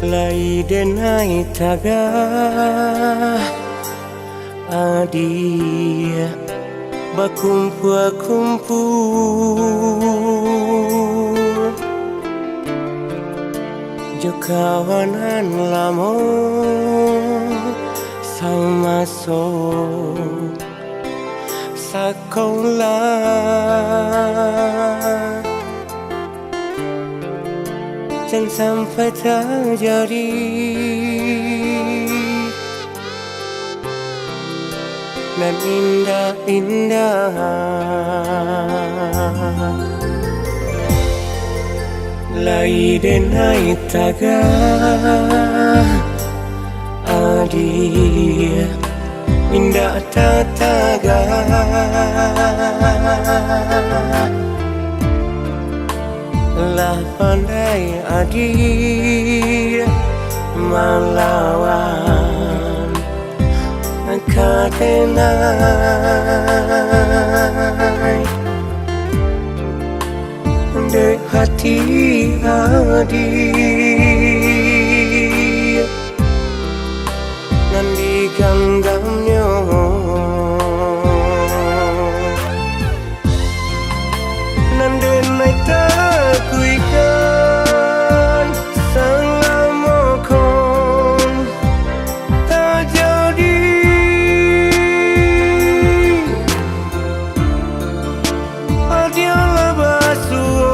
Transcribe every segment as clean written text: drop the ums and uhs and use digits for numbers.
Lai denai taga adia berkumpul jo kawanan lama sama so sekolah jangan sampai terjadi dan indah-indah lai denai taga adia indah tataga lah pandai adia melawan katenai de hati adia nan digenggamnya nan denai takuikan selama kon tak jadi adialah basuh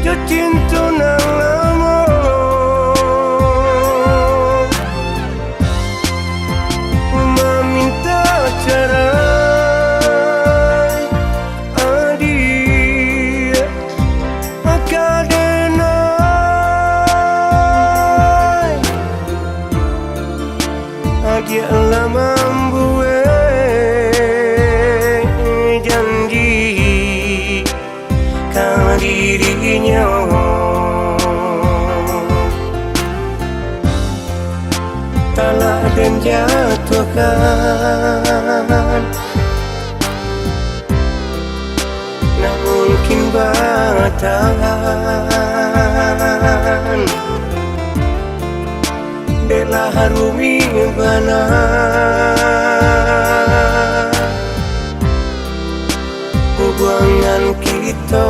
jo cinta nang lama meminta cerai adia akadenai adia lama membuat janji kan dirinya telah dan jatuhkan nak mungkin bertahan delah harumi bana hubungan kita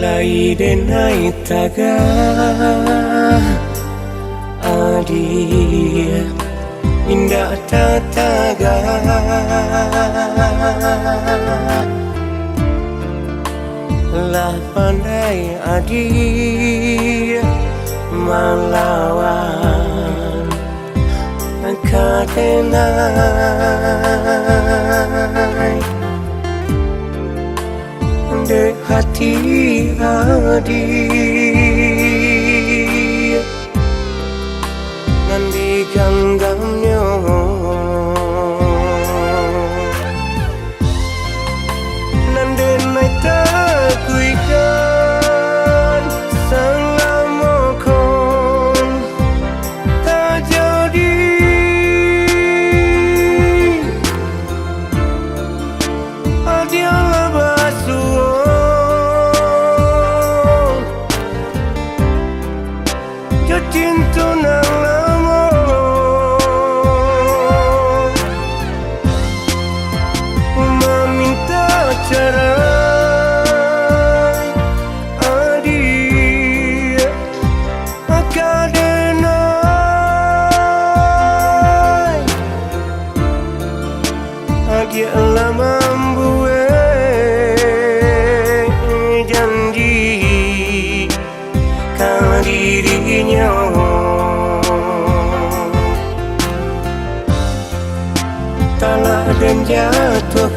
lai denai taga adia indah tataga lah pandai adia melawan katenai de hati adia nan digenggamnya nan denai takuikan selama kon tak jadi adialah basuh cinta nang lama meminta cerai adia akadenai adia lama membuat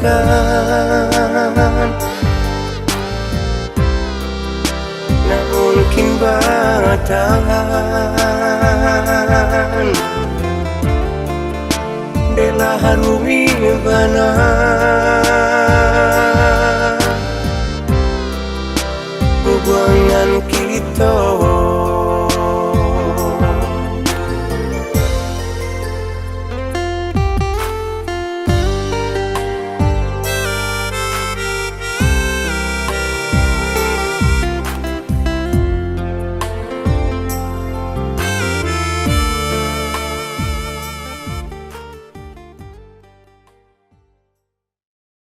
lupakan. Na mungkin batahan Dela harumi banan